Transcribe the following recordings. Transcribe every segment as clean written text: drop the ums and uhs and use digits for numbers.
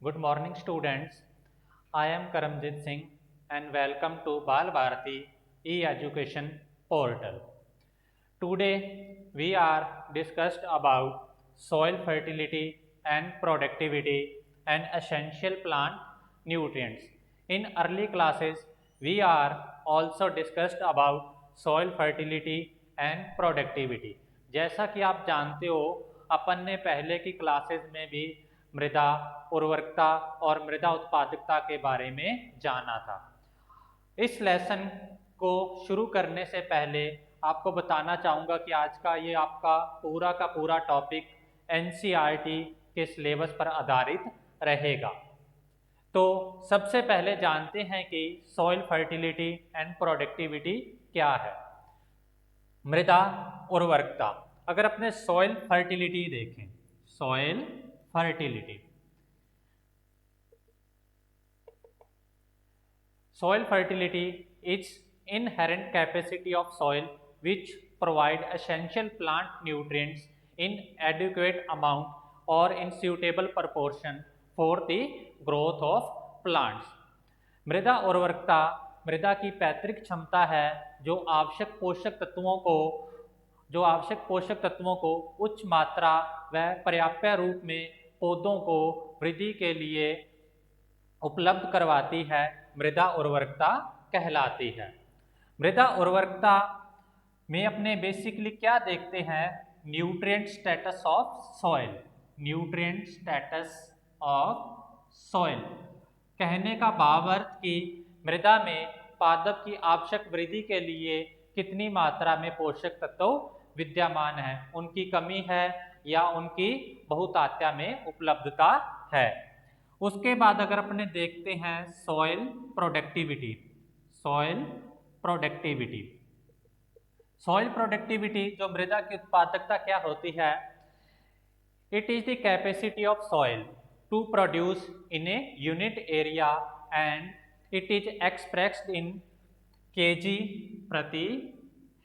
Good morning, students. I am Karamjit Singh and welcome to Bal Bharati e-education portal. Today we are discussed about soil fertility and productivity and essential plant nutrients. In early classes we are also discussed about soil fertility and productivity. जैसा कि आप जानते हो अपन ने पहले की classes में भी मृदा उर्वरकता और मृदा उत्पादकता के बारे में जाना था। इस लेसन को शुरू करने से पहले आपको बताना चाहूँगा कि आज का ये आपका पूरा टॉपिक एनसीईआरटी के सिलेबस पर आधारित रहेगा। तो सबसे पहले जानते हैं कि सॉइल फर्टिलिटी एंड प्रोडक्टिविटी क्या है। मृदा उर्वरकता, अगर अपने सॉइल फर्टिलिटी देखें, soil fertility, soil fertility is inherent capacity of soil which provide essential plant nutrients in adequate amount or in suitable proportion for the growth of plants. मृदा उर्वरकता मृदा की पैतृक क्षमता है जो आवश्यक पोषक तत्वों को उच्च मात्रा व पर्याप्त रूप में पौधों को वृद्धि के लिए उपलब्ध करवाती है, मृदा उर्वरकता कहलाती है। मृदा उर्वरकता में अपने बेसिकली क्या देखते हैं, nutrient status of soil. Nutrient status of soil कहने का भाव अर्थ कि मृदा में पादप की आवश्यक वृद्धि के लिए कितनी मात्रा में पोषक तत्व विद्यमान है, उनकी कमी है या उनकी बहुतायत में उपलब्धता है। उसके बाद अगर अपने देखते हैं soil productivity, soil productivity, soil productivity जो मृदा की उत्पादकता क्या होती है, it is the capacity of soil to produce in a unit area and it is expressed in kg प्रति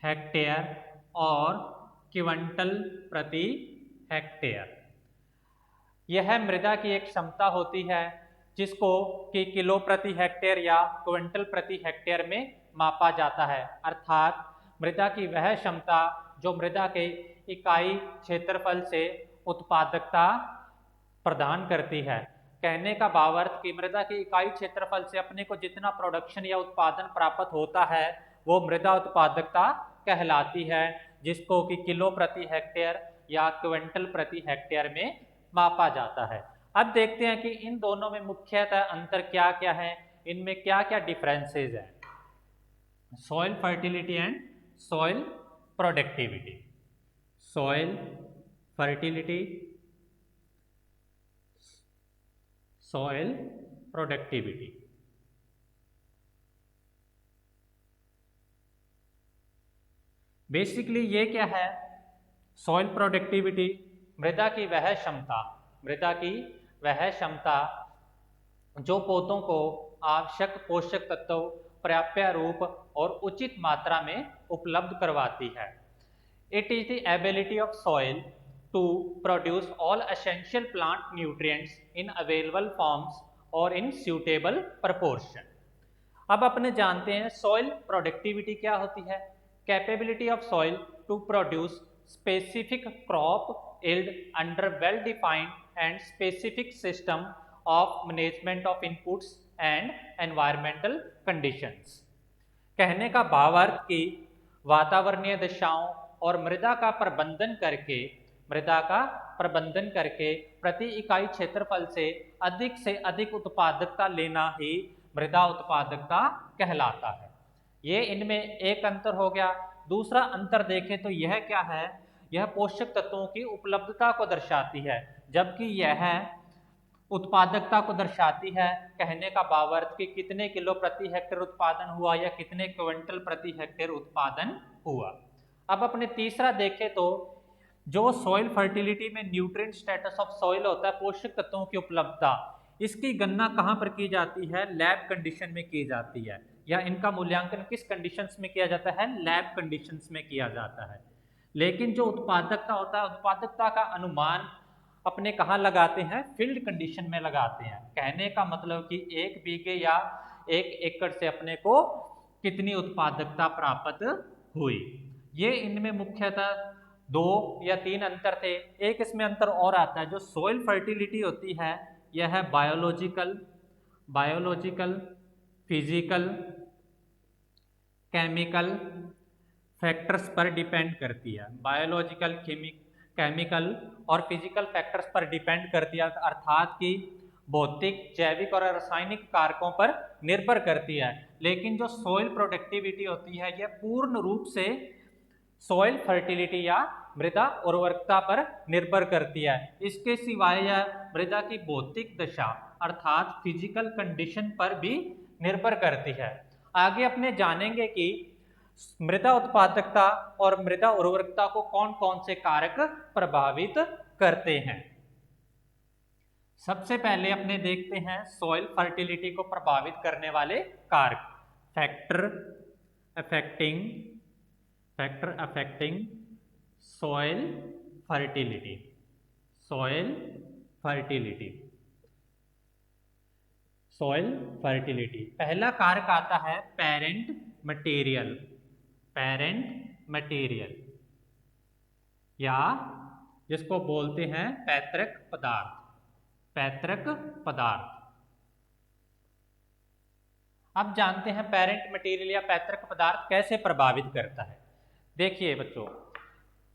हेक्टेयर और क्विंटल प्रति हेक्टेयर। यह मृदा की एक क्षमता होती है जिसको कि किलो प्रति हेक्टेयर या क्विंटल प्रति हेक्टेयर में मापा जाता है, अर्थात मृदा की वह क्षमता जो मृदा के इकाई क्षेत्रफल से उत्पादकता प्रदान करती है। कहने का भाव अर्थ कि मृदा की इकाई क्षेत्रफल से अपने को जितना प्रोडक्शन या उत्पादन प्राप्त होता है वो मृदा उत्पादकता कहलाती है, जिसको कि किलो प्रति हेक्टेयर या क्विंटल प्रति हेक्टेयर में मापा जाता है। अब देखते हैं कि इन दोनों में मुख्यतः अंतर क्या क्या है, इनमें क्या क्या डिफरेंसेस हैं, soil fertility and soil productivity. Soil fertility, soil productivity. Basically ये क्या है, सॉइल प्रोडक्टिविटी मृदा की वह क्षमता जो पौधों को आवश्यक पोषक तत्व पर्याप्त रूप और उचित मात्रा में उपलब्ध करवाती है। It is the ability of soil to produce all essential plant nutrients in available forms और इन सूटेबल प्रपोर्शन। अब अपने जानते हैं सॉइल प्रोडक्टिविटी क्या होती है, capability of soil to produce specific crop yield under well defined and specific system of management of inputs and environmental conditions। कहने का भावार्थ कि वातावरणीय दशाओं और मृदा का प्रबंधन करके प्रति इकाई क्षेत्रफल से अधिक उत्पादकता लेना ही मृदा उत्पादकता कहलाता है। ये इनमें एक अंतर हो गया। दूसरा अंतर देखें तो यह क्या है, यह पोषक तत्वों की उपलब्धता को दर्शाती है, जबकि यह उत्पादकता को दर्शाती है। कहने का भाव अर्थ कि कितने किलो प्रति हेक्टेयर उत्पादन हुआ या कितने क्विंटल प्रति हेक्टेयर उत्पादन हुआ। अब अपने तीसरा देखें तो जो सॉइल फर्टिलिटी में न्यूट्रिएंट स्टेटस ऑफ सॉइल होता है, पोषक तत्वों की उपलब्धता, इसकी गणना कहाँ पर की जाती है, लैब कंडीशन में की जाती है, या इनका मूल्यांकन किस कंडीशंस में किया जाता है, लैब कंडीशंस में किया जाता है। लेकिन जो उत्पादकता होता है, उत्पादकता का अनुमान अपने कहाँ लगाते हैं, फील्ड कंडीशन में लगाते हैं। कहने का मतलब कि 1 बीघे या 1 एकड़ से अपने को कितनी उत्पादकता प्राप्त हुई। ये इनमें मुख्यतः 2 या 3 अंतर थे। एक इसमें अंतर और आता है, जो सॉइल फर्टिलिटी होती है यह है बायोलॉजिकल, फिजिकल, केमिकल फैक्टर्स पर डिपेंड करती है। बायोलॉजिकल, केमिकल और फिजिकल फैक्टर्स पर डिपेंड करती है, अर्थात कि भौतिक, जैविक और रासायनिक कारकों पर निर्भर करती है। लेकिन जो सॉइल प्रोडक्टिविटी होती है यह पूर्ण रूप से सॉइल फर्टिलिटी या मृदा उर्वरकता पर निर्भर करती है। इसके सिवाय यह मृदा की भौतिक दशा अर्थात फिजिकल कंडीशन पर भी निर्भर करती है। आगे अपने जानेंगे कि मृदा उत्पादकता और मृदा उर्वरकता को कौन कौन से कारक प्रभावित करते हैं। सबसे पहले अपने देखते हैं सॉइल फर्टिलिटी को प्रभावित करने वाले कारक। Factor affecting soil fertility. पहला कारक आता है पेरेंट मटेरियल या जिसको बोलते हैं पैतृक पदार्थ। अब जानते हैं पेरेंट मटेरियल या पैतृक पदार्थ कैसे प्रभावित करता है। देखिए बच्चों,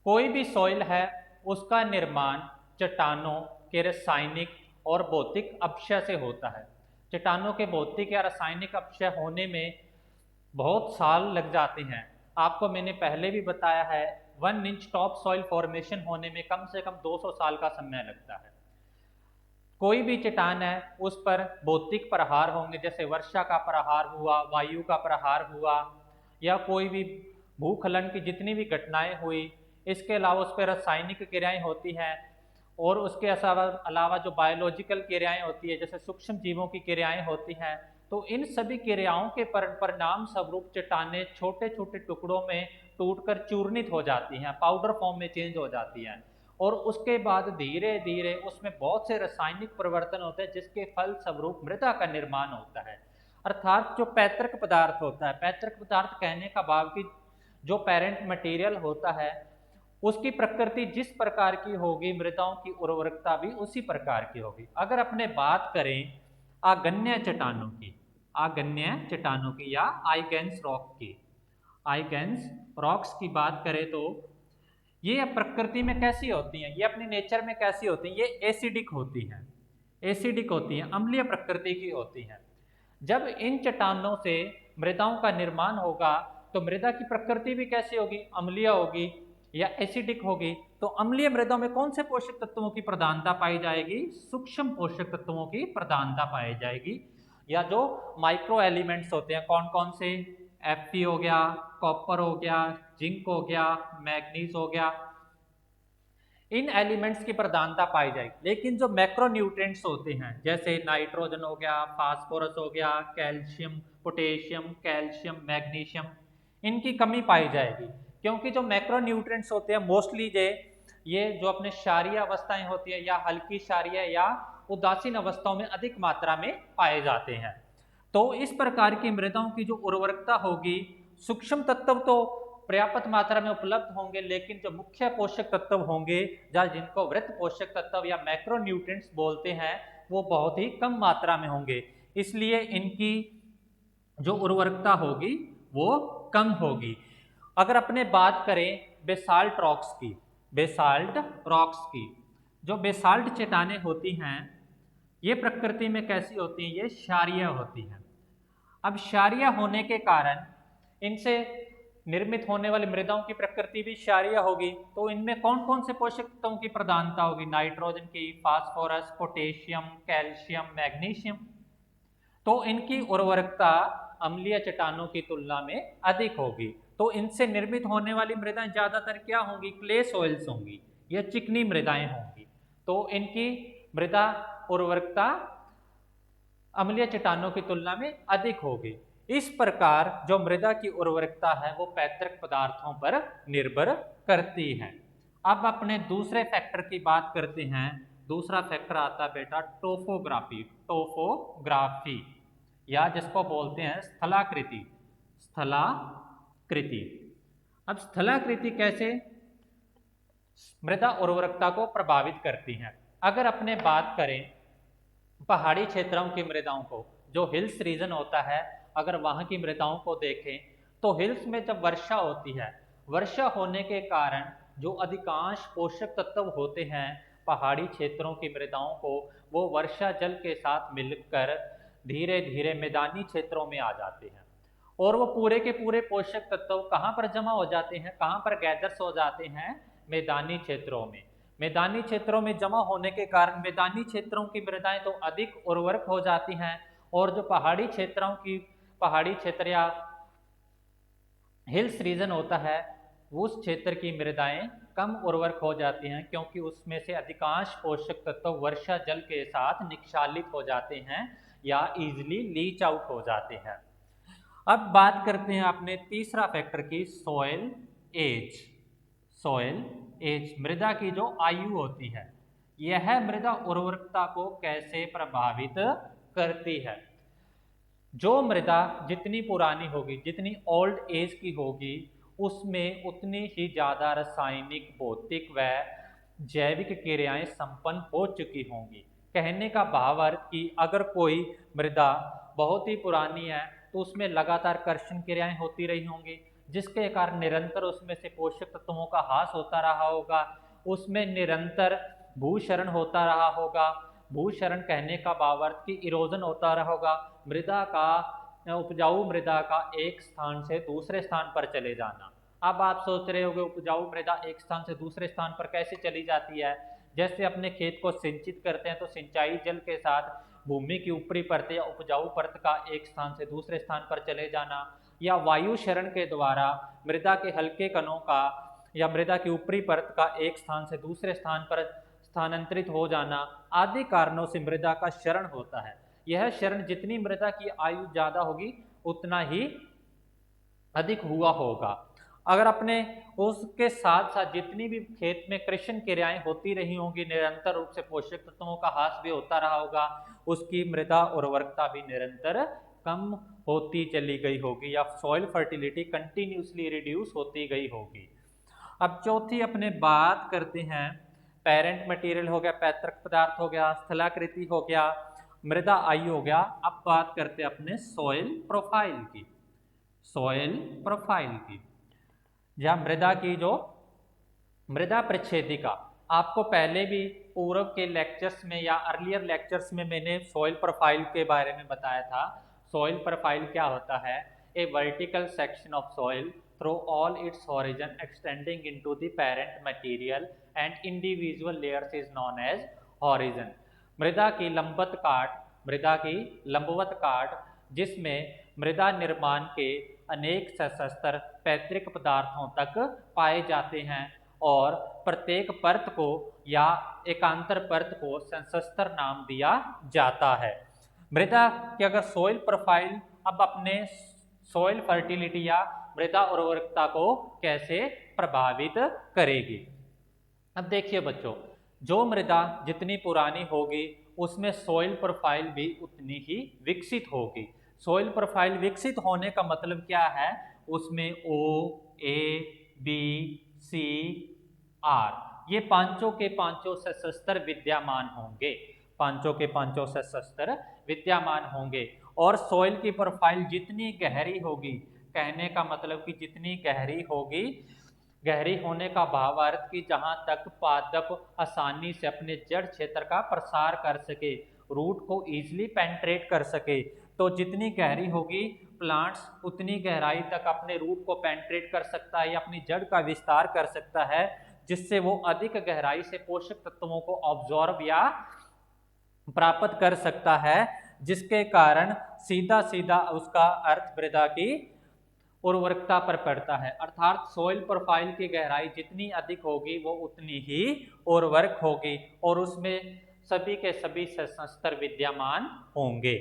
कोई भी सॉइल है उसका निर्माण चट्टानों के रासायनिक और भौतिक अपक्षय से होता है। चट्टानों के भौतिक या रासायनिक अपक्षय होने में बहुत साल लग जाते हैं। आपको मैंने पहले भी बताया है 1 इंच टॉप सॉइल फॉर्मेशन होने में कम से कम 200 साल का समय लगता है। कोई भी चट्टान है उस पर भौतिक प्रहार होंगे, जैसे वर्षा का प्रहार हुआ, वायु का प्रहार हुआ, या कोई भी भूस्खलन की जितनी भी घटनाएं हुई। इसके अलावा उस पर रासायनिक क्रियाएं होती हैं और उसके अलावा जो बायोलॉजिकल क्रियाएं होती है, जैसे सूक्ष्म जीवों की क्रियाएं होती हैं। तो इन सभी क्रियाओं के परिणाम स्वरूप चट्टानें छोटे छोटे टुकड़ों में टूटकर चूर्णित हो जाती हैं, पाउडर फॉर्म में चेंज हो जाती हैं, और उसके बाद धीरे धीरे उसमें बहुत से रासायनिक परिवर्तन होते हैं जिसके फल स्वरूप मृदा का निर्माण होता है। अर्थात जो पैतृक पदार्थ होता है, पैतृक पदार्थ कहने का भाव कि जो पेरेंट मटेरियल होता है उसकी प्रकृति जिस प्रकार की होगी, मृदाओं की उर्वरकता भी उसी प्रकार की होगी। अगर अपने बात करें आग्नेय चट्टानों की या आइगेंस रॉक्स की बात करें तो ये प्रकृति में कैसी होती हैं, ये अपनी नेचर में कैसी होती हैं, ये एसिडिक होती हैं, अम्लीय प्रकृति की होती हैं। जब इन चट्टानों से मृदाओं का निर्माण होगा तो मृदा की प्रकृति भी कैसी होगी, अम्लीय होगी या एसिडिक होगी। तो अम्लीय मृदा में कौन से पोषक तत्वों की प्रधानता पाई जाएगी, सूक्ष्म पोषक तत्वों की प्रधानता पाई जाएगी, या जो माइक्रो एलिमेंट्स होते हैं कौन कौन से, Fe हो गया, कॉपर हो गया, जिंक हो गया, मैग्नीज हो गया, इन एलिमेंट्स की प्रधानता पाई जाएगी। लेकिन जो मैक्रो न्यूट्रिएंट्स होते हैं जैसे नाइट्रोजन हो गया, फास्फोरस हो गया, कैल्शियम, पोटेशियम, कैल्शियम, मैग्नीशियम, इनकी कमी पाई जाएगी। क्योंकि जो मैक्रो न्यूट्रिएंट्स होते हैं मोस्टली ये जो अपने क्षारीय अवस्थाएं होती है या हल्की क्षारीय या उदासीन अवस्थाओं में अधिक मात्रा में पाए जाते हैं। तो इस प्रकार की मृदाओं की जो उर्वरकता होगी, सूक्ष्म तत्व तो पर्याप्त मात्रा में उपलब्ध होंगे, लेकिन जो मुख्य पोषक तत्व होंगे या जिनको वृत्त पोषक तत्व या मैक्रो न्यूट्रिएंट्स बोलते हैं वो बहुत ही कम मात्रा में होंगे। इसलिए इनकी जो उर्वरकता होगी वो कम होगी। अगर अपने बात करें बेसाल्ट रॉक्स की, जो बेसाल्ट चट्टानें होती हैं ये प्रकृति में कैसी होती हैं, ये क्षारीय होती हैं। अब क्षारीय होने के कारण इनसे निर्मित होने वाली मृदाओं की प्रकृति भी क्षारीय होगी। तो इनमें कौन कौन से पोषक तत्वों की प्रधानता होगी, नाइट्रोजन की, फास्फोरस, पोटेशियम, कैल्शियम, मैग्नीशियम। तो इनकी उर्वरकता अम्लीय चट्टानों की तुलना में अधिक होगी। तो इनसे निर्मित होने वाली मृदाएं ज्यादातर क्या होंगी, क्ले सॉइल्स होंगी या चिकनी मृदाएं होंगी। तो इनकी मृदा उर्वरकता अम्लीय चट्टानों की तुलना में अधिक होगी। इस प्रकार जो मृदा की उर्वरकता है वो पैतृक पदार्थों पर निर्भर करती है। अब अपने दूसरे फैक्टर की बात करते हैं दूसरा फैक्टर आता है बेटा टोपोग्राफी, टोपोग्राफी या जिसको बोलते हैं स्थलाकृति, स्थलाकृति। अब स्थलाकृति कैसे मृदा उर्वरकता को प्रभावित करती हैं? अगर अपने बात करें पहाड़ी क्षेत्रों की मृदाओं को, जो हिल्स रीजन होता है, अगर वहाँ की मृदाओं को देखें तो हिल्स में जब वर्षा होती है, वर्षा होने के कारण जो अधिकांश पोषक तत्व होते हैं पहाड़ी क्षेत्रों की मृदाओं को, वो वर्षा जल के साथ मिलकर धीरे धीरे मैदानी क्षेत्रों में आ जाते हैं और वो पूरे के पूरे पोषक तत्व कहाँ पर जमा हो जाते हैं, कहाँ पर गैदर्स हो जाते हैं? मैदानी क्षेत्रों में। मैदानी क्षेत्रों में जमा होने के कारण मैदानी क्षेत्रों की मृदाएं तो अधिक उर्वरक हो जाती हैं और जो पहाड़ी क्षेत्र या हिल्स रीजन होता है उस क्षेत्र की मृदाएं कम उर्वरक हो जाती हैं, क्योंकि उसमें से अधिकांश पोषक तत्व वर्षा जल के साथ निक्षालित हो जाते हैं या इजीली लीच आउट हो जाते हैं। अब बात करते हैं अपने तीसरा फैक्टर की, सॉइल एज। सॉइल एज, मृदा की जो आयु होती है, यह मृदा उर्वरकता को कैसे प्रभावित करती है? जो मृदा जितनी पुरानी होगी, जितनी ओल्ड एज की होगी, उसमें उतनी ही ज़्यादा रासायनिक, भौतिक व जैविक क्रियाएं संपन्न हो चुकी होंगी। कहने का भाव अर्थ कि अगर कोई मृदा बहुत ही पुरानी है तो उसमें लगातार कर्षण क्रियाएं होती रही होंगी, जिसके कारण निरंतर उसमें से पोषक तत्वों का ह्रास होता रहा होगा, उसमें निरंतर भूक्षरण होता रहा होगा। भूक्षरण कहने का भाव अर्थ कि इरोजन होता रहा होगा, मृदा का, उपजाऊ मृदा का एक स्थान से दूसरे स्थान पर चले जाना। अब आप सोच रहे होंगे उपजाऊ मृदा एक स्थान से दूसरे स्थान पर कैसे चली जाती है? जैसे अपने खेत को सिंचित करते हैं तो सिंचाई जल के साथ भूमि की ऊपरी परत या उपजाऊ परत का एक स्थान से दूसरे स्थान पर चले जाना, या वायु क्षरण के द्वारा मृदा के हल्के कणों का या मृदा की ऊपरी परत का एक स्थान से दूसरे स्थान पर स्थानांतरित हो जाना, आदि कारणों से मृदा का क्षरण होता है। यह क्षरण जितनी मृदा की आयु ज्यादा होगी उतना ही अधिक हुआ होगा। अगर अपने उसके साथ साथ जितनी भी खेत में कृषि क्रियाएं होती रही होंगी, निरंतर रूप से पोषक तत्वों का ह्रास भी होता रहा होगा, उसकी मृदा उर्वरकता भी निरंतर कम होती चली गई होगी या सॉइल फर्टिलिटी कंटिन्यूसली रिड्यूस होती गई होगी। अब चौथी अपने बात करते हैं, पेरेंट मटेरियल हो गया, पैतृक पदार्थ हो गया, स्थलाकृति हो गया, मृदा आयु हो गया। अब बात करते हैं अपने सॉइल प्रोफाइल की, सॉइल प्रोफाइल की या मृदा की जो मृदा परिच्छेदिका। आपको पहले भी पूर्व के लेक्चर्स में या अर्लियर लेक्चर्स में मैंने सॉइल प्रोफाइल के बारे में बताया था। सॉइल प्रोफाइल क्या होता है? A vertical section of soil through all its horizon extending into the parent material and individual layers is known as horizon. मृदा की लंबवत काट जिसमें मृदा निर्माण के अनेक सशस्त्र पैतृक पदार्थों तक पाए जाते हैं और प्रत्येक परत को या एकांतर परत को संशस्त्र नाम दिया जाता है। मृदा की अगर सॉइल प्रोफाइल, अब अपने सॉइल फर्टिलिटी या मृदा उर्वरकता को कैसे प्रभावित करेगी? अब देखिए बच्चों, जो मृदा जितनी पुरानी होगी उसमें सॉइल प्रोफाइल भी उतनी ही विकसित होगी। सॉइल प्रोफाइल विकसित होने का मतलब क्या है? उसमें O, A, B, C, R ये पांचों के पांचों सशस्त्र विद्यमान होंगे, पांचों के पांचों सशस्त्र विद्यमान होंगे। और सॉइल की प्रोफाइल जितनी गहरी होगी, कहने का मतलब कि जितनी गहरी होगी, गहरी होने का भाव अर्थ कि जहां तक पादप आसानी से अपने जड़ क्षेत्र का प्रसार कर सके, रूट को इजीली पेंट्रेट कर सके, तो जितनी गहरी होगी प्लांट्स उतनी गहराई तक अपने रूट को पेंट्रेट कर सकता है या अपनी जड़ का विस्तार कर सकता है, जिससे वो अधिक गहराई से पोषक तत्वों को ऑब्जॉर्ब या प्राप्त कर सकता है, जिसके कारण सीधा सीधा उसका अर्थ मृदा की उर्वरकता पर पड़ता है। अर्थात सॉइल प्रोफाइल की गहराई जितनी अधिक होगी वो उतनी ही उर्वरक होगी और उसमें सभी के सभी सशस्त्र विद्यमान होंगे।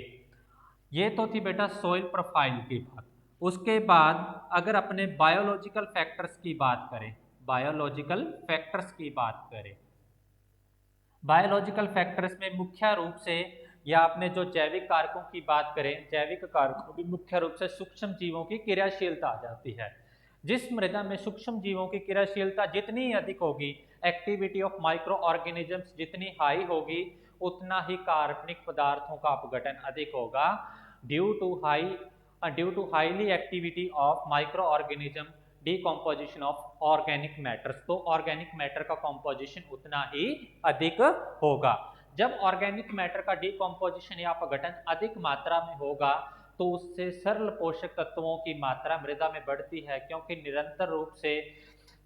ये तो थी बेटा सॉइल प्रोफाइल की बात। उसके बाद अगर अपने बायोलॉजिकल फैक्टर्स की बात करें, बायोलॉजिकल फैक्टर्स की बात करें, बायोलॉजिकल फैक्टर्स में मुख्य रूप से, या अपने जो जैविक कारकों की बात करें, जैविक कारकों में मुख्य रूप से सूक्ष्म जीवों की क्रियाशीलता आ जाती है। जिस मृदा में सूक्ष्म जीवों की क्रियाशीलता जितनी अधिक होगी, एक्टिविटी ऑफ माइक्रो ऑर्गेनिजम्स जितनी हाई होगी, उतना ही कार्बनिक पदार्थों का अपघटन अधिक होगा। Due to highly activity of micro organism decomposition of organic matters, तो ऑर्गेनिक मैटर का कॉम्पोजिशन उतना ही अधिक होगा। जब ऑर्गेनिक मैटर का डिकम्पोजिशन या अपघटन अधिक मात्रा में होगा तो उससे सरल पोषक तत्वों की मात्रा मृदा में बढ़ती है, क्योंकि निरंतर रूप से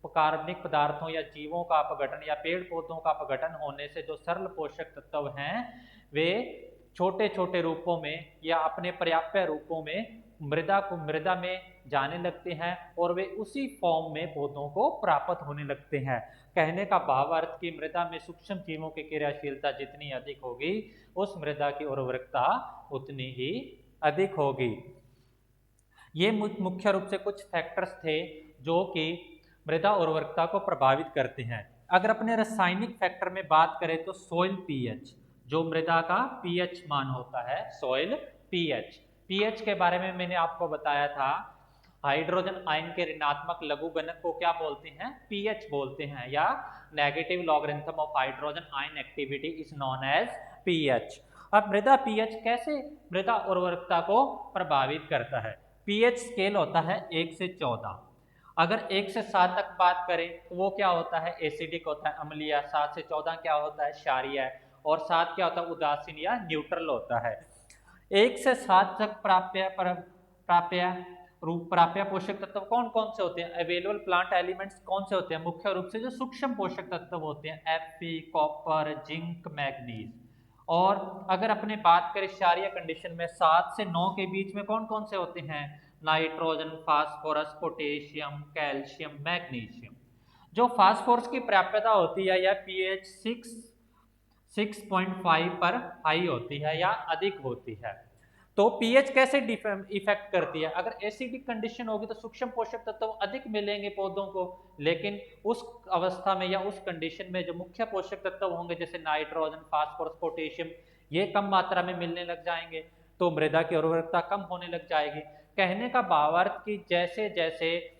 कार्बनिक पदार्थों या जीवों का अपघटन या पेड़ पौधों का अपघटन होने से जो सरल पोषक तत्व हैं वे छोटे छोटे रूपों में या अपने पर्याप्य रूपों में मृदा में जाने लगते हैं और वे उसी फॉर्म में पौधों को प्राप्त होने लगते हैं। कहने का भाव अर्थ कि मृदा में सूक्ष्म जीवों की क्रियाशीलता जितनी अधिक होगी, उस मृदा की उर्वरकता उतनी ही अधिक होगी। ये मुख्य रूप से कुछ फैक्टर्स थे जो कि मृदा उर्वरकता को प्रभावित करते हैं। अगर अपने रासायनिक फैक्टर में बात करें तो सॉइल पीएच, जो मृदा का पीएच मान होता है, सॉइल पीएच। पीएच के बारे में मैंने आपको बताया था, हाइड्रोजन आयन के ऋणात्मक लघुगणक को क्या बोलते हैं? पीएच बोलते हैं, या negative logarithm of hydrogen ion activity is known as pH. अब मृदा पीएच कैसे मृदा उर्वरकता को प्रभावित करता है? पीएच स्केल होता है 1 से 14। अगर 1 से 7 तक बात करें तो वो क्या होता है? एसिडिक होता है, अम्लीय। 7 से 14 क्या होता है? क्षारीय। और 7 क्या होता है? उदासीन या न्यूट्रल होता है। 1 से 7 तक प्राप्य पोषक तत्व कौन कौन से होते हैं? अवेलेबल प्लांट एलिमेंट्स कौन से होते हैं? मुख्य रूप से जो सूक्ष्म पोषक तत्व होते हैं, Fe, कॉपर, जिंक, मैग्नीज। और अगर अपने बात करें क्षारीय कंडीशन में 7 से 9 के बीच में कौन कौन से होते हैं? Nitrogen, phosphorus, potassium, calcium, magnesium. जो फास्फोरस की प्राप्यता होती है या पीएच 6.5 पर हाई होती है या अधिक होती है। तो पीएच कैसे इफेक्ट करती है? अगर एसिडिक कंडीशन होगी तो सूक्ष्म पोषक तत्व अधिक मिलेंगे पौधों को, लेकिन उस अवस्था में या उस कंडीशन में जो मुख्य पोषक तत्व होंगे जैसे नाइट्रोजन, फास्फोरस, पोटेशियम, ये कम मात्रा में मिलने लग जाएंगे, तो मृदा की उर्वरकता कम होने लग जाएगी। कहने का भावार्थ कि जैसे जैसे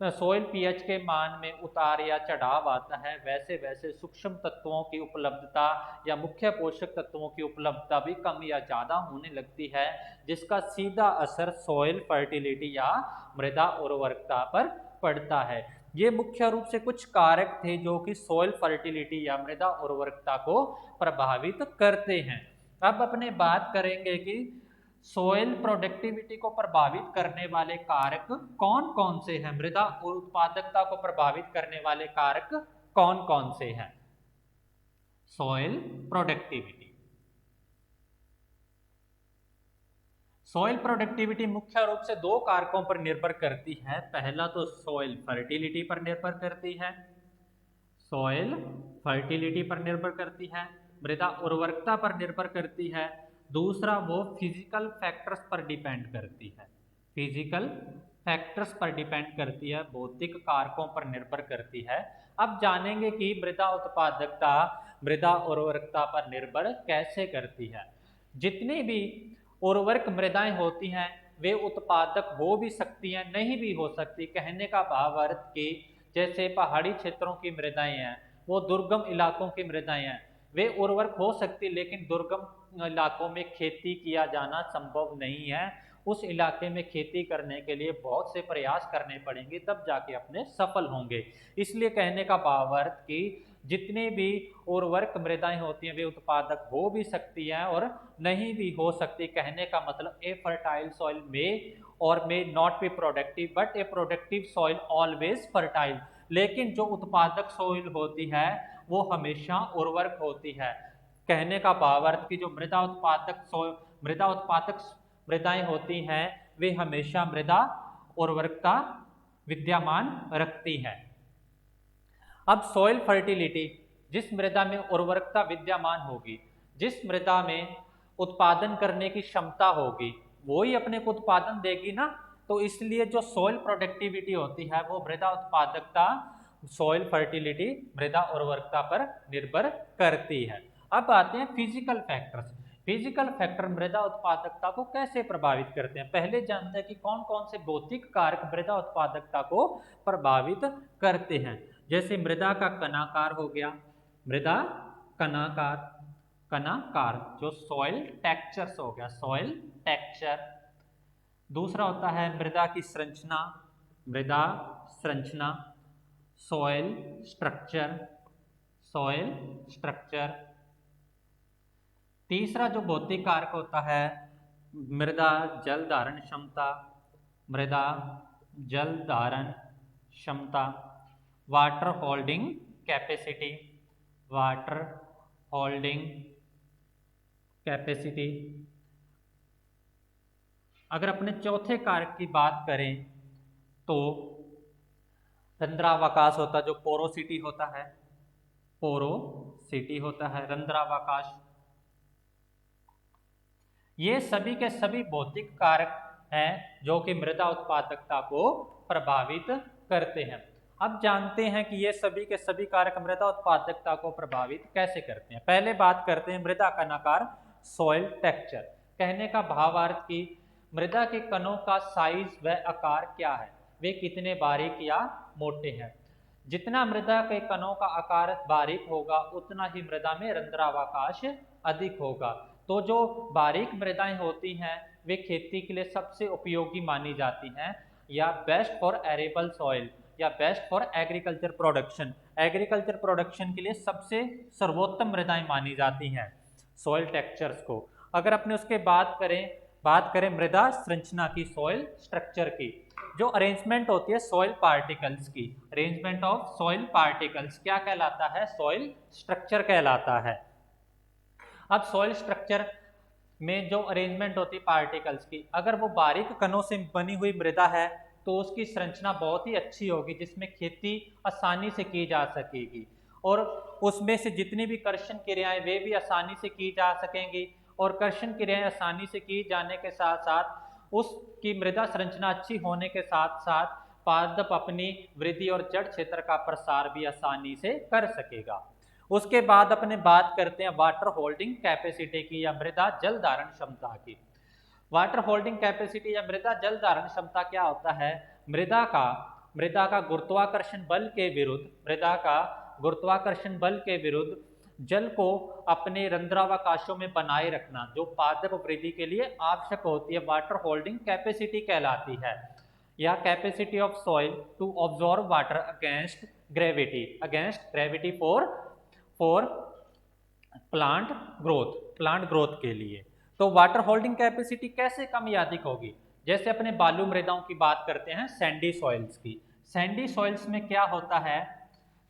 सोइल पीएच के मान में उतार या चढ़ाव आता है, वैसे वैसे सूक्ष्म तत्वों की उपलब्धता या मुख्य पोषक तत्वों की उपलब्धता भी कम या ज्यादा होने लगती है, जिसका सीधा असर सोइल फर्टिलिटी या मृदा उर्वरकता पर पड़ता है। ये मुख्य रूप से कुछ कारक थे जो कि सोइल फर्टिलिटी या मृदा उर्वरकता को प्रभावित करते हैं। अब अपने बात करेंगे कि सोइल प्रोडक्टिविटी को प्रभावित करने वाले कारक कौन कौन से हैं, मृदा उत्पादकता को प्रभावित करने वाले कारक कौन कौन से हैं। सोइल प्रोडक्टिविटी, सोइल प्रोडक्टिविटी मुख्य रूप से दो कारकों पर निर्भर करती है। पहला तो सोइल फर्टिलिटी पर निर्भर करती है, सोइल फर्टिलिटी पर निर्भर करती है, मृदा उर्वरकता पर निर्भर करती है। दूसरा वो फिजिकल फैक्टर्स पर डिपेंड करती है, फिजिकल फैक्टर्स पर डिपेंड करती है, भौतिक कारकों पर निर्भर करती है। अब जानेंगे कि मृदा उत्पादकता मृदा उर्वरकता पर निर्भर कैसे करती है। जितनी भी उर्वरक मृदाएं होती हैं वे उत्पादक हो भी सकती हैं, नहीं भी हो सकती। कहने का भाव अर्थ कि जैसे पहाड़ी क्षेत्रों की मृदाएं हैं, वो दुर्गम इलाकों की मृदाएं हैं, वे उर्वरक हो सकती, लेकिन दुर्गम इलाकों में खेती किया जाना संभव नहीं है। उस इलाके में खेती करने के लिए बहुत से प्रयास करने पड़ेंगे, तब जाके अपने सफल होंगे। इसलिए कहने का भाव अर्थ कि जितने भी उर्वरक मृदाएं होती हैं वे उत्पादक हो भी सकती हैं और नहीं भी हो सकती। कहने का मतलब a fertile soil may not be productive, but a productive soil always fertile. लेकिन जो उत्पादक सॉइल होती है वो हमेशा उर्वरक होती है। कहने का भाव अर्थ कि जो मृदा उत्पादक मृदाएं होती हैं वे हमेशा मृदा उर्वरकता विद्यमान रखती हैं। अब सॉइल फर्टिलिटी, जिस मृदा में उर्वरकता विद्यमान होगी, जिस मृदा में उत्पादन करने की क्षमता होगी, वो ही अपने को उत्पादन देगी ना। तो इसलिए जो सॉइल प्रोडक्टिविटी होती है वो मृदा उत्पादकता सॉइल फर्टिलिटी मृदा उर्वरकता पर निर्भर करती है। अब आते हैं फिजिकल फैक्टर्स। फिजिकल फैक्टर मृदा उत्पादकता को कैसे प्रभावित करते हैं। पहले जानते हैं कि कौन कौन से भौतिक कारक मृदा उत्पादकता को प्रभावित करते हैं। जैसे मृदा का कणाकार हो गया, मृदा कणाकार, कणाकार जो सॉइल टेक्सचर्स हो गया, सॉइल टेक्सचर। दूसरा होता है मृदा की संरचना, मृदा संरचना, सॉइल स्ट्रक्चर, सॉइल स्ट्रक्चर। तीसरा जो भौतिक कारक होता है मृदा जल धारण क्षमता, मृदा जल धारण क्षमता, water holding capacity, water holding capacity. अगर अपने चौथे कारक की बात करें तो रंध्रावकाश होता है, जो पोरोसिटी होता है, पोरोसिटी होता है, रंध्रावकाश। ये सभी के सभी भौतिक कारक हैं जो कि मृदा उत्पादकता को प्रभावित करते हैं। अब जानते हैं कि ये सभी के सभी कारक मृदा उत्पादकता को प्रभावित कैसे करते हैं। पहले बात करते हैं मृदा कणाकार, सॉइल टेक्सचर। कहने का भावार्थ कि मृदा के कणों का साइज व आकार क्या है, वे कितने बारीक या मोटे हैं। जितना मृदा के कणों का आकार बारीक होगा उतना ही मृदा में रंध्रावकाश अधिक होगा। तो जो बारीक मृदाएं होती हैं वे खेती के लिए सबसे उपयोगी मानी जाती हैं, या बेस्ट फॉर एरेबल सॉइल, या best for agriculture production. Agriculture production के लिए सबसे सर्वोत्तम मृदाएं मानी जाती हैं सॉइल टेक्सचर्स को। अगर अपने उसके बात करें मृदा संरचना की, सॉइल स्ट्रक्चर की, जो अरेंजमेंट होती है सॉइल पार्टिकल्स की, अरेंजमेंट ऑफ सॉइल पार्टिकल्स क्या कहलाता है, सॉइल स्ट्रक्चर कहलाता है। अब सॉइल स्ट्रक्चर में जो अरेंजमेंट होती है पार्टिकल्स की, अगर वो बारीक कणों से बनी हुई मृदा है तो उसकी संरचना बहुत ही अच्छी होगी, जिसमें खेती आसानी से की जा सकेगी, और उसमें से जितनी भी कर्षण क्रियाएं वे भी आसानी से की जा सकेंगी। और कर्षण क्रियाएं आसानी से की जाने के साथ साथ उसकी मृदा संरचना अच्छी होने के साथ साथ पादप अपनी वृद्धि और जड़ क्षेत्र का प्रसार भी आसानी से कर सकेगा। उसके बाद अपने बात करते हैं वाटर होल्डिंग कैपेसिटी की, या मृदा जल धारण क्षमता की। वाटर होल्डिंग कैपेसिटी या मृदा जल धारण क्षमता क्या होता है, मृदा का गुरुत्वाकर्षण बल के विरुद्ध, मृदा का गुरुत्वाकर्षण बल के विरुद्ध जल को अपने रंध्रावकाशों में बनाए रखना, जो पादप वृद्धि के लिए आवश्यक होती है, वाटर होल्डिंग कैपेसिटी कहलाती है। या capacity of soil to absorb water against gravity for plant growth के लिए। तो वाटर होल्डिंग कैपेसिटी कैसे कम या अधिक होगी। जैसे अपने बालू मृदाओं की बात करते हैं सैंडी सॉइल्स की। सैंडी सॉइल्स में क्या होता है,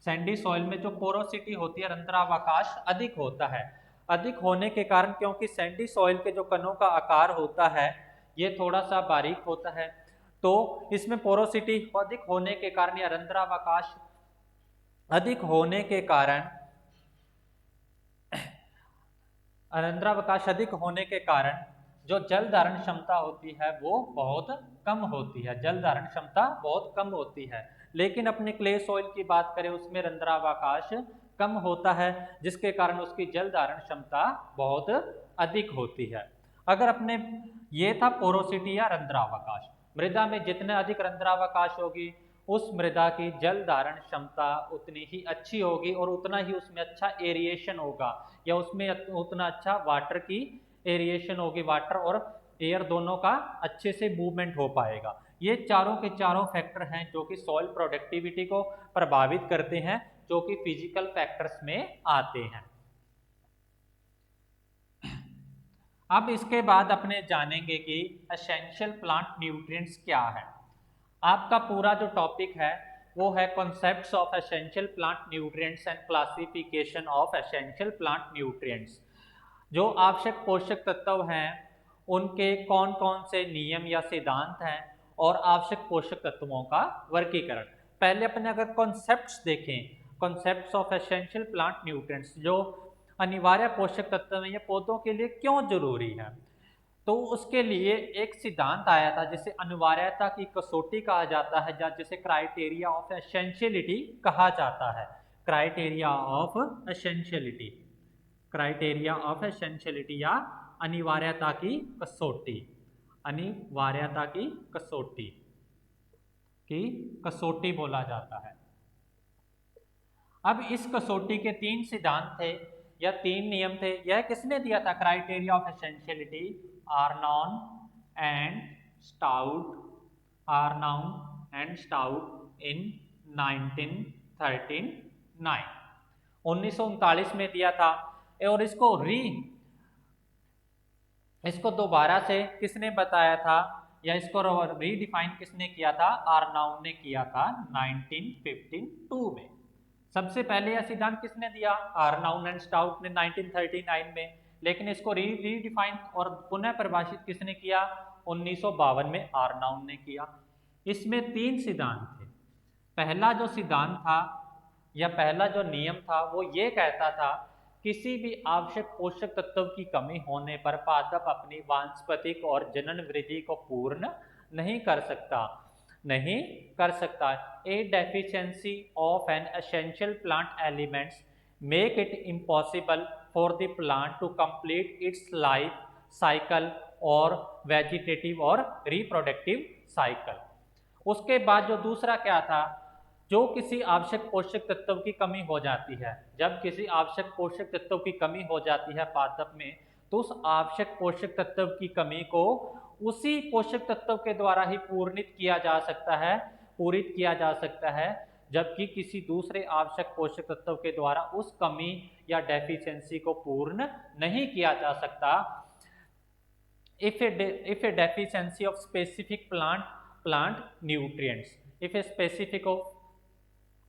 सैंडी सॉइल में जो पोरोसिटी होती है, रंध्रावकाश अधिक होता है। अधिक होने के कारण, क्योंकि सैंडी सॉइल के जो कणों का आकार होता है ये थोड़ा सा बारीक होता है, तो इसमें पोरोसिटी अधिक होने के कारण या रंध्रावकाश अधिक होने के कारण, रंध्रावकाश अधिक होने के कारण जो जल धारण क्षमता होती है वो बहुत कम होती है, जल धारण क्षमता बहुत कम होती है। लेकिन अपने क्ले सॉइल की बात करें उसमें रंध्रावकाश कम होता है, जिसके कारण उसकी जल धारण क्षमता बहुत अधिक होती है। अगर अपने ये था पोरोसिटी या रंध्रावकाश। मृदा में जितने अधिक रंध्रावकाश होगी उस मृदा की जल धारण क्षमता उतनी ही अच्छी होगी, और उतना ही उसमें अच्छा एरिएशन होगा, या उसमें उतना अच्छा वाटर की एरिएशन होगी, वाटर और एयर दोनों का अच्छे से मूवमेंट हो पाएगा। ये चारों के चारों फैक्टर हैं जो कि सॉइल प्रोडक्टिविटी को प्रभावित करते हैं, जो कि फिजिकल फैक्टर्स में आते हैं। अब इसके बाद अपने जानेंगे कि एसेंशियल प्लांट न्यूट्रिएंट्स क्या है। आपका पूरा जो टॉपिक है वो है concepts of essential plant nutrients and classification of essential plant nutrients. जो आवश्यक पोषक तत्व हैं उनके कौन कौन से नियम या सिद्धांत हैं, और आवश्यक पोषक तत्वों का वर्गीकरण। पहले अपने अगर कॉन्सेप्ट्स देखें, concepts of essential plant nutrients, जो अनिवार्य पोषक तत्व हैं ये पौधों के लिए क्यों जरूरी है। तो उसके लिए एक सिद्धांत आया था जिसे अनिवार्यता की कसौटी कहा जाता है, या जिसे क्राइटेरिया ऑफ एसेंशियलिटी कहा जाता है। Criteria of essentiality, criteria of essentiality या अनिवार्यता की कसौटी, अनिवार्यता की कसौटी बोला जाता है। अब इस कसौटी के 3 सिद्धांत थे या 3 नियम थे। यह किसने दिया था? Criteria of essentiality, Arnon and Stout, Arnon and Stout in 1939, 1939 में दिया था। और इसको दोबारा से किसने बताया था, या इसको रीडिफाइन किसने किया था? आर्नॉन ने किया था 1952 में। सबसे पहले यह सिद्धांत किसने दिया? आर्नॉन एंड स्टाउट ने 1939 में। लेकिन इसको रीडिफाइन और पुनः परिभाषित किसने किया? 1952 में आर्नॉन ने किया। इसमें 3 सिद्धांत थे। पहला जो सिद्धांत था या पहला जो नियम था वो ये कहता था किसी भी आवश्यक पोषक तत्व की कमी होने पर पादप अपनी वानस्पतिक और जनन वृद्धि को पूर्ण नहीं कर सकता। A deficiency of an essential plant elements make it impossible for the plant to complete its life cycle और वेजिटेटिव और रिप्रोडक्टिव साइकिल। उसके बाद जो दूसरा क्या था, जो किसी आवश्यक पोषक तत्व की कमी हो जाती है, जब किसी आवश्यक पोषक तत्व की कमी हो जाती है पादप में, तो उस आवश्यक पोषक तत्व की कमी को उसी पोषक तत्व के द्वारा ही पूरित किया जा सकता है, जबकि किसी दूसरे आवश्यक पोषक तत्व के द्वारा उस कमी या डेफिशिएंसी को पूर्ण नहीं किया जा सकता। if a deficiency of specific plant nutrients, if a specific of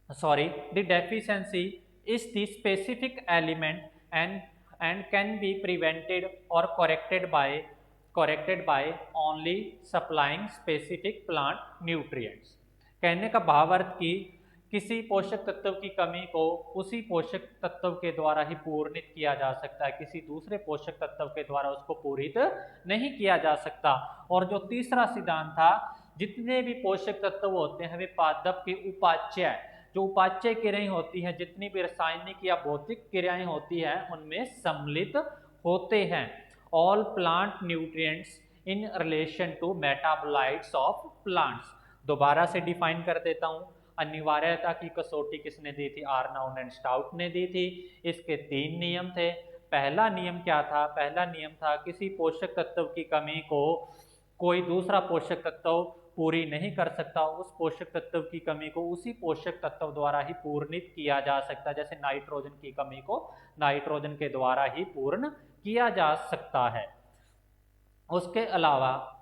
the deficiency is the specific element and can be prevented or corrected by only supplying specific plant nutrients। कहने का भाव अर्थ कि किसी पोषक तत्व की कमी को उसी पोषक तत्व के द्वारा ही पूर्णित किया जा सकता है, किसी दूसरे पोषक तत्व के द्वारा उसको पूरित नहीं किया जा सकता। और जो तीसरा सिद्धांत था, जितने भी पोषक तत्व होते हैं वे पादप की उपाच्य, जो उपाच्य क्रियाएं होती हैं, जितनी भी रासायनिक या भौतिक क्रियाएं होती हैं उनमें सम्मिलित होते हैं। All plant nutrients in relation to metabolites of plants. दोबारा से डिफाइन कर देता हूं। अनिवार्यता की कसौटी किसने दी थी? आर्नॉन एंड स्टाउट ने दी थी। इसके 3 नियम थे। पहला नियम क्या था? पहला नियम था किसी पोषक तत्व की कमी को कोई दूसरा पोषक तत्व पूरी नहीं कर सकता, उस पोषक तत्व की कमी को उसी पोषक तत्व द्वारा ही पूर्णित किया जा सकता है। जैसे नाइट्रोजन की कमी को नाइट्रोजन के द्वारा ही पूर्ण किया जा सकता है। उसके अलावा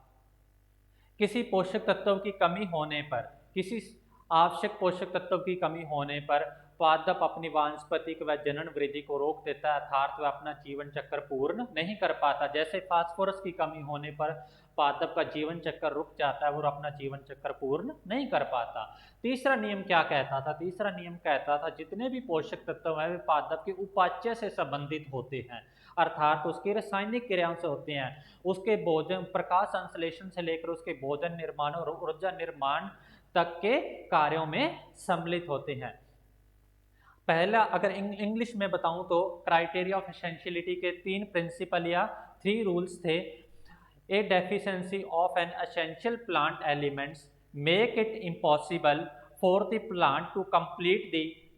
किसी पोषक तत्व की कमी होने पर, किसी आवश्यक पोषक तत्व की कमी होने पर पादप अपनी वानस्पतिक व जनन वृद्धि को रोक देता है, अर्थात वह अपना जीवन चक्र पूर्ण नहीं कर पाता। जैसे फास्फोरस की कमी होने पर पादप का जीवन चक्र रुक जाता है, वो अपना जीवन चक्र पूर्ण नहीं कर पाता। तीसरा नियम क्या कहता था? तीसरा नियम कहता था जितने भी पोषक तत्व हैं वे पादप के उपाच्य से संबंधित होते हैं, अर्थात उसकी रासायनिक क्रियाओं से होते हैं। उसके भोजन, प्रकाश संश्लेषण से लेकर उसके भोजन निर्माण और ऊर्जा निर्माण तक के कार्यों में सम्मिलित होते हैं। पहला अगर इंग्लिश में बताऊं तो क्राइटेरिया ऑफ एसेंशियलिटी के 3 प्रिंसिपल या 3 रूल्स थे। A deficiency of an essential plant elements make it impossible for the plant to complete the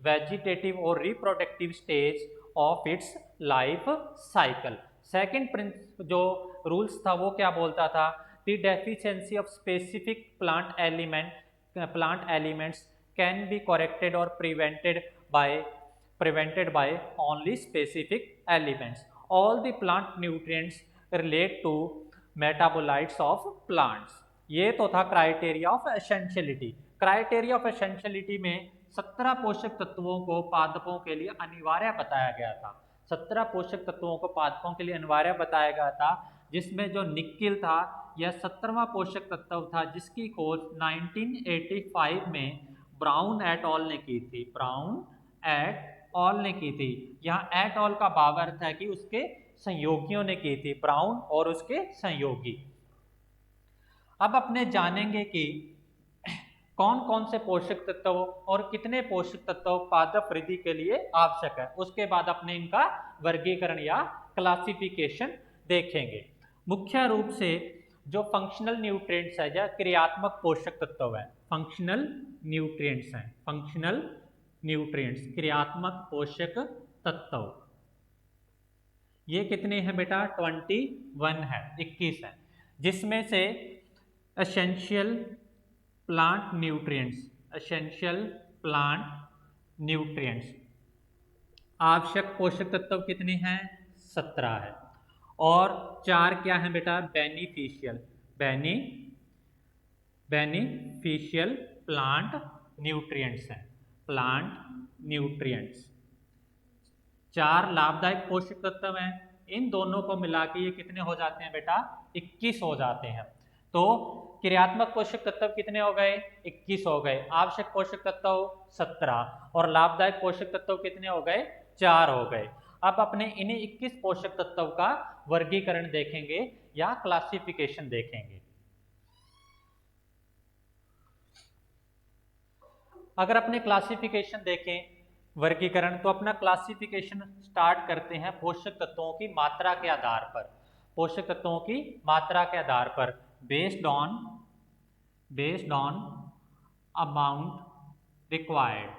vegetative और reproductive stage of its life cycle. Second जो रूल्स था वो क्या बोलता था? The deficiency of specific plant elements can be corrected or prevented by only specific elements. All the plant nutrients relate to metabolites of plants। ये तो था criteria of essentiality. Criteria of essentiality में 17 पोषक तत्वों को पादपों के लिए अनिवार्य बताया गया था। 17 पोषक तत्वों को पादपों के लिए अनिवार्य बताया गया था, जिसमें जो निकिल था यह 17वां पोषक तत्व था, जिसकी खोज 1985 में ब्राउन एट ऑल ने की थी। ब्राउन एट ऑल ने की थी। यहाँ एट ऑल का भाव अर्थ है कि उसके संयोगियों ने की थी, ब्राउन और उसके सहयोगी। अब अपने जानेंगे कि कौन कौन से पोषक तत्व और कितने पोषक तत्व पादप वृद्धि के लिए आवश्यक है। उसके बाद अपने इनका वर्गीकरण या क्लासिफिकेशन देखेंगे। मुख्य रूप से जो फंक्शनल न्यूट्रिएंट्स है या क्रियात्मक पोषक तत्व है, फंक्शनल न्यूट्रिएंट्स हैं, फंक्शनल न्यूट्रिएंट्स क्रियात्मक पोषक तत्व, ये कितने हैं बेटा? 21 है, 21 है, जिसमें से essential plant nutrients, essential plant nutrients आवश्यक पोषक तत्व कितने हैं? 17 है। और 4 क्या है बेटा? बेनिफिशियल, बेनिफिशियल प्लांट न्यूट्रिएंट्स हैं, प्लांट न्यूट्रिएंट्स। 4 लाभदायक पोषक तत्व हैं, इन दोनों को मिला के ये कितने हो जाते हैं बेटा? 21 हो जाते हैं। तो क्रियात्मक पोषक तत्व कितने हो गए? 21 हो गए। आवश्यक पोषक तत्व 17 और लाभदायक पोषक तत्व कितने हो गए? 4 हो गए। अब अपने इन्हीं 21 पोषक तत्व का वर्गीकरण देखेंगे या क्लासिफिकेशन देखेंगे। अगर अपने क्लासिफिकेशन देखें, वर्गीकरण, तो अपना क्लासिफिकेशन स्टार्ट करते हैं पोषक तत्वों की मात्रा के आधार पर, पोषक तत्वों की मात्रा के आधार पर, बेस्ड ऑन अमाउंट रिक्वायर्ड,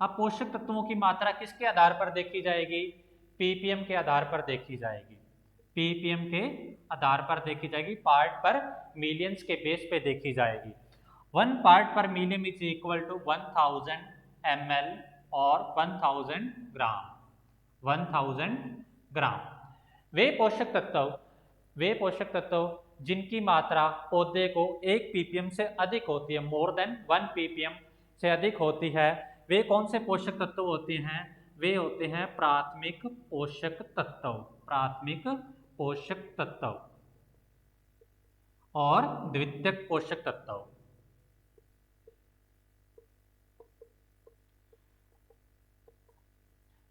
अब पोषक तत्वों की मात्रा किसके आधार पर देखी जाएगी? पीपीएम के आधार पर देखी जाएगी, पीपीएम के आधार पर देखी जाएगी, पार्ट पर मिलियंस के बेस पे देखी जाएगी। 1 पार्ट पर million is equal to 1000 ml और 1000 ग्राम, 1000 ग्राम। वे पोषक तत्व जिनकी मात्रा पौधे को 1 ppm से अधिक होती है, मोर देन 1 ppm से अधिक होती है, वे कौन से पोषक तत्व होते हैं? वे होते हैं प्राथमिक पोषक तत्व, प्राथमिक पोषक तत्व और द्वितीयक पोषक तत्व।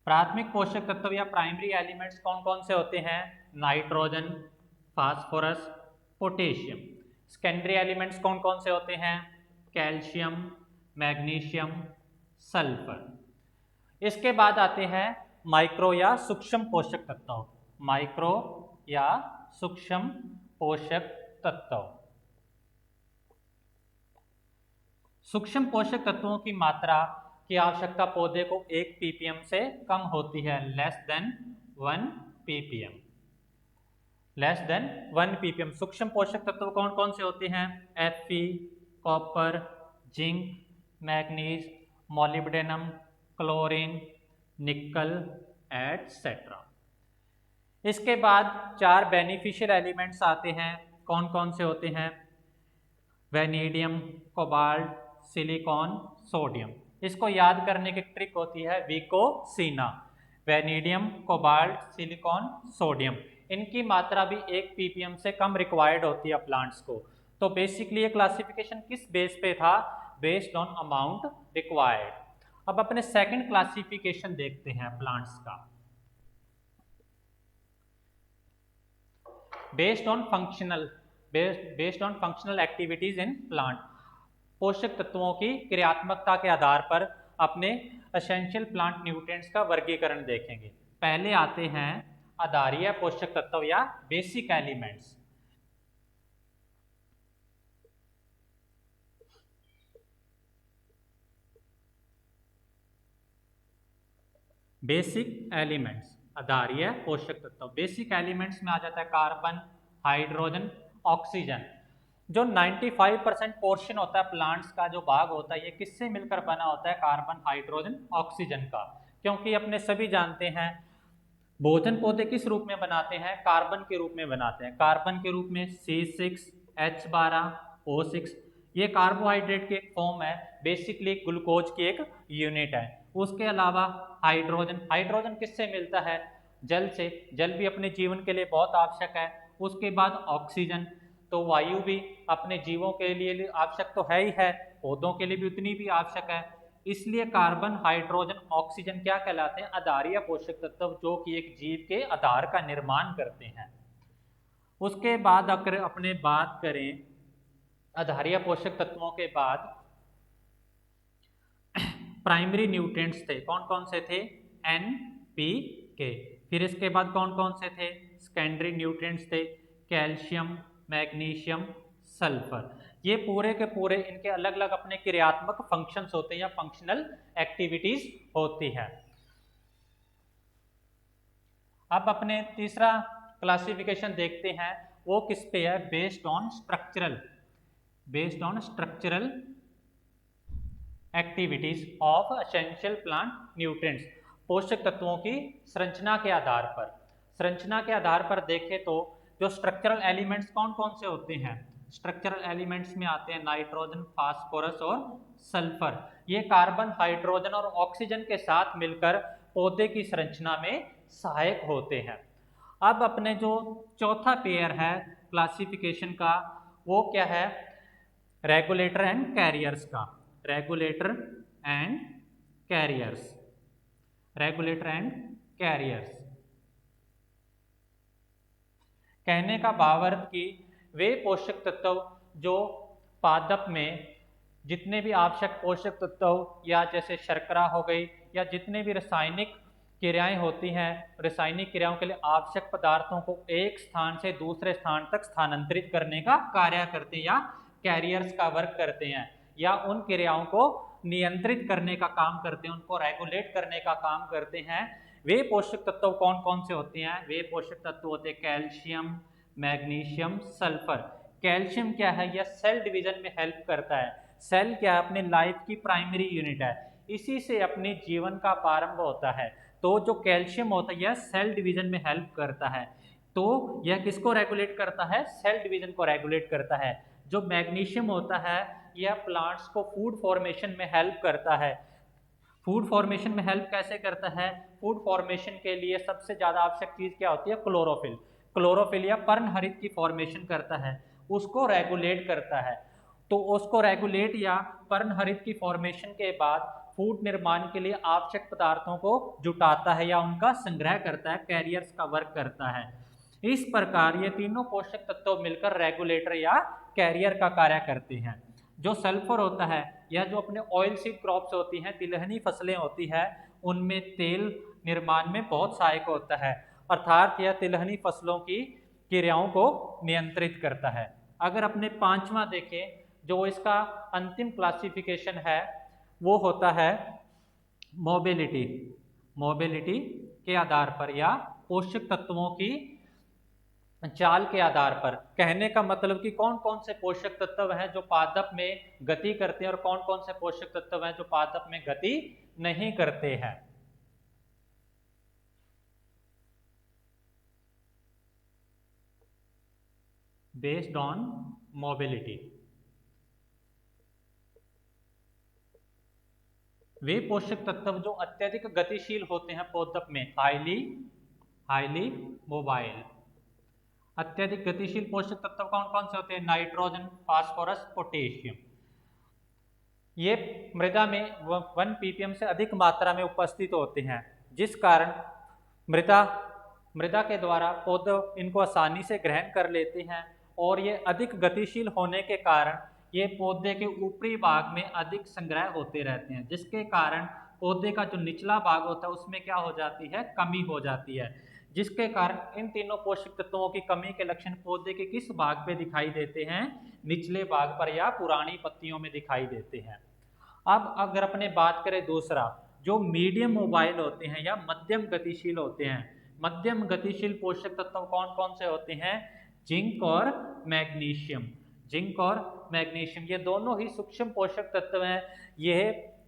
प्राथमिक पोषक तत्व या प्राइमरी एलिमेंट्स कौन कौन से होते हैं? Nitrogen, phosphorus, potassium. Secondary elements कौन कौन से होते हैं? Calcium, magnesium, sulphur. इसके बाद आते हैं माइक्रो या सूक्ष्म पोषक तत्व, माइक्रो या सूक्ष्म पोषक तत्व। सूक्ष्म पोषक तत्वों की मात्रा की आवश्यकता पौधे को 1 ppm से कम होती है, less than 1 ppm, less than 1 ppm। सूक्ष्म पोषक तत्व कौन कौन से होते हैं? Fe, copper, zinc, manganese, molybdenum, chlorine, निकल एटसेट्रा। इसके बाद 4 बेनिफिशियल एलिमेंट्स आते हैं, कौन कौन से होते हैं? Vanadium, cobalt, silicon, sodium. इसको याद करने की ट्रिक होती है विकोसिना, वेनेडियम, कोबाल्ट, सिलिकॉन, सोडियम। इनकी मात्रा भी 1 ppm से कम रिक्वायर्ड होती है प्लांट्स को। तो बेसिकली ये क्लासिफिकेशन किस बेस पे था? Based on amount required. अब अपने सेकंड क्लासिफिकेशन देखते हैं प्लांट्स का, based on functional activities in plant. पोषक तत्वों की क्रियात्मकता के आधार पर अपने एसेंशियल प्लांट न्यूट्रिएंट्स का वर्गीकरण देखेंगे। पहले आते हैं आधारीय पोषक तत्व या बेसिक एलिमेंट्स। बेसिक एलिमेंट्स, आधारीय पोषक तत्व। बेसिक एलिमेंट्स में आ जाता है कार्बन, हाइड्रोजन, ऑक्सीजन। जो 95% पोर्शन होता है प्लांट्स का, जो भाग होता है, ये किससे मिलकर बना होता है? कार्बन, हाइड्रोजन, ऑक्सीजन का। क्योंकि अपने सभी जानते हैं भोजन पौधे किस रूप में बनाते हैं? कार्बन के रूप में बनाते हैं। कार्बन के रूप में C6H12O6, ये कार्बोहाइड्रेट की एक फॉर्म है, बेसिकली ग्लूकोज की एक यूनिट है। उसके अलावा हाइड्रोजन, हाइड्रोजन किससे मिलता है? जल से। जल भी अपने जीवन के लिए बहुत आवश्यक है। उसके बाद ऑक्सीजन, तो वायु भी अपने जीवों के लिए आवश्यक तो है ही है, पौधों के लिए भी उतनी भी आवश्यक है। इसलिए कार्बन, हाइड्रोजन, ऑक्सीजन क्या कहलाते हैं? आधारीय पोषक तत्व, जो कि एक जीव के आधार का निर्माण करते हैं। उसके बाद अगर अपने बात करें आधारीय पोषक तत्वों के बाद प्राइमरी न्यूट्रिएंट्स थे, कौन कौन से थे? एन, पी, के। फिर इसके बाद कौन कौन से थे? सेकेंडरी न्यूट्रिएंट्स थे, कैल्शियम, मैग्नीशियम, सल्फर। ये पूरे के पूरे इनके अलग अलग अपने क्रियात्मक फंक्शंस होते हैं या फंक्शनल एक्टिविटीज होती है। अब अपने तीसरा क्लासिफिकेशन देखते हैं, वो किस पे है? Based on structural activities of essential plant nutrients. पोषक तत्वों की संरचना के आधार पर देखें तो जो स्ट्रक्चरल एलिमेंट्स कौन कौन से होते हैं? स्ट्रक्चरल एलिमेंट्स में आते हैं नाइट्रोजन, फास्फोरस और सल्फर। ये कार्बन, हाइड्रोजन और ऑक्सीजन के साथ मिलकर पौधे की संरचना में सहायक होते हैं। अब अपने जो चौथा पेयर है क्लासिफिकेशन का, वो क्या है? रेगुलेटर एंड कैरियर्स का। रेगुलेटर एंड कैरियर्स कहने का भावार्थ कि वे पोषक तत्व जो पादप में जितने भी आवश्यक पोषक तत्व या जैसे शर्करा हो गई या जितने भी रासायनिक क्रियाएं होती हैं, रासायनिक क्रियाओं के लिए आवश्यक पदार्थों को एक स्थान से दूसरे स्थान तक स्थानांतरित करने का कार्य करते हैं या कैरियर्स का वर्क करते हैं, या उन क्रियाओं को नियंत्रित करने का काम करते हैं, उनको रेगुलेट करने का काम करते हैं। वे पोषक तत्व कौन कौन से होते हैं? वे पोषक तत्व होते हैं कैल्शियम, मैग्नीशियम, सल्फर। कैल्शियम क्या है? यह सेल डिवीजन में हेल्प करता है। सेल क्या है? अपने लाइफ की प्राइमरी यूनिट है, इसी से अपने जीवन का प्रारंभ होता है। तो जो कैल्शियम होता है यह सेल डिवीजन में हेल्प करता है, तो यह किसको रेगुलेट करता है? सेल डिवीजन को रेगुलेट करता है। जो मैग्नीशियम होता है यह प्लांट्स को फूड फॉर्मेशन में हेल्प करता है। फूड फॉर्मेशन में हेल्प कैसे करता है? फूड फॉर्मेशन के लिए सबसे ज़्यादा आवश्यक चीज़ क्या होती है? क्लोरोफिल। क्लोरोफिल या पर्णहरित की फॉर्मेशन करता है, उसको रेगुलेट करता है। तो उसको रेगुलेट या पर्णहरित की फॉर्मेशन के बाद फूड निर्माण के लिए आवश्यक पदार्थों को जुटाता है या उनका संग्रह करता है, कैरियर्स का वर्क करता है। इस प्रकार ये तीनों पोषक तत्व मिलकर रेगुलेटर या कैरियर का कार्य करते हैं। जो सल्फर होता है या जो अपने ऑयल सीड क्रॉप्स होती हैं, तिलहनी फसलें होती हैं, उनमें तेल निर्माण में बहुत सहायक होता है, अर्थात यह तिलहनी फसलों की क्रियाओं को नियंत्रित करता है। अगर अपने पांचवा देखें, जो इसका अंतिम क्लासिफिकेशन है वो होता है मोबिलिटी के आधार पर या पोषक तत्वों की चाल के आधार पर। कहने का मतलब कि कौन कौन से पोषक तत्व हैं जो पादप में गति करते हैं और कौन कौन से पोषक तत्व हैं जो पादप में गति नहीं करते हैं। बेस्ड ऑन मोबिलिटी, वे पोषक तत्व जो अत्यधिक गतिशील होते हैं पौधक में, हाईली मोबाइल। अत्यधिक गतिशील पोषक तत्व कौन कौन से होते हैं? Nitrogen, phosphorus, potassium. ये मृदा में 1 ppm से अधिक मात्रा में उपस्थित होते हैं, जिस कारण मृदा के द्वारा पौधे इनको आसानी से ग्रहण कर लेते हैं, और ये अधिक गतिशील होने के कारण ये पौधे के ऊपरी भाग में अधिक संग्रह होते रहते हैं, जिसके कारण पौधे का जो निचला भाग होता है उसमें क्या हो जाती है? कमी हो जाती है। जिसके कारण इन तीनों पोषक तत्वों की कमी के लक्षण पौधे के किस भाग पे दिखाई देते हैं? निचले भाग पर या पुरानी पत्तियों में दिखाई देते हैं। अब अगर अपने बात करें दूसरा, जो मीडियम मोबाइल होते हैं या मध्यम गतिशील होते हैं, मध्यम गतिशील पोषक तत्व कौन कौन से होते हैं? जिंक और मैग्नीशियम। ये दोनों ही सूक्ष्म पोषक तत्व हैं।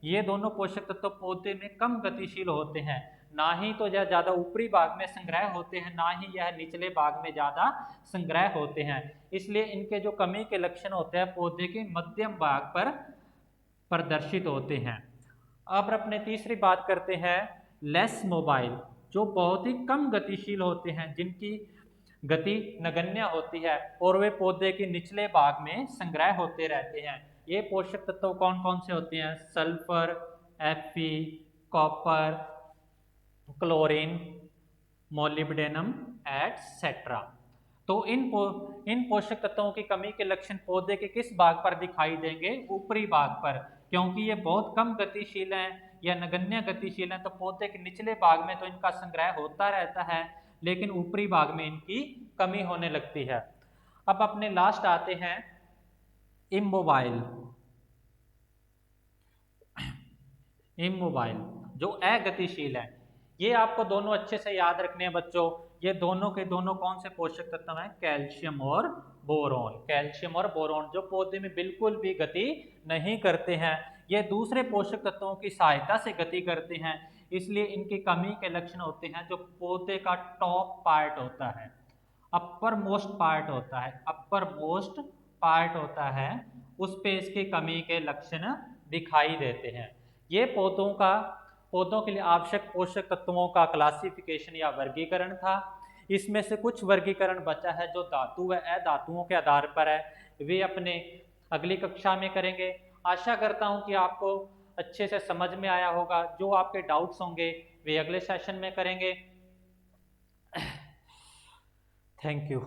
ये दोनों पोषक तत्व पौधे में कम गतिशील होते हैं, ना ही तो यह ज़्यादा ऊपरी भाग में संग्रह होते हैं, ना ही यह निचले भाग में ज़्यादा संग्रह होते हैं। इसलिए इनके जो कमी के लक्षण होते हैं पौधे के मध्यम भाग पर प्रदर्शित होते हैं। अब अपने तीसरी बात करते हैं लेस मोबाइल, जो बहुत ही कम गतिशील होते हैं, जिनकी गति नगण्य होती है और वे पौधे के निचले भाग में संग्रह होते रहते हैं। ये पोषक तत्व कौन कौन से होते हैं? Sulphur, Fe, copper, chlorine, molybdenum etcetera. तो इन पोषक तत्वों की कमी के लक्षण पौधे के किस भाग पर दिखाई देंगे? ऊपरी भाग पर, क्योंकि ये बहुत कम गतिशील हैं या नगण्य गतिशील हैं, तो पौधे के निचले भाग में तो इनका संग्रह होता रहता है, लेकिन ऊपरी भाग में इनकी कमी होने लगती है। अब अपने लास्ट आते हैं इमोबाइल। इमोबाइल जो अगतिशील है, ये आपको दोनों अच्छे से याद रखने हैं बच्चों। ये दोनों के दोनों कौन से पोषक तत्व हैं? कैल्शियम और बोरोन। कैल्शियम और बोरोन जो पौधे में बिल्कुल भी गति नहीं करते हैं, ये दूसरे पोषक तत्वों की सहायता से गति करते हैं, इसलिए इनकी कमी के लक्षण होते हैं। जो पौधे का टॉप पार्ट होता है, अपर मोस्ट पार्ट होता है, अपर मोस्ट पार्ट होता है, उस पे इसकी कमी के लक्षण दिखाई देते हैं। ये पौधों के लिए आवश्यक पोषक तत्वों का क्लासिफिकेशन या वर्गीकरण था। इसमें से कुछ वर्गीकरण बचा है जो धातु व अधातुओं के आधार पर है, वे अपने अगली कक्षा में करेंगे। आशा करता हूं कि आपको अच्छे से समझ में आया होगा। जो आपके डाउट्स होंगे वे अगले सेशन में करेंगे। Thank you.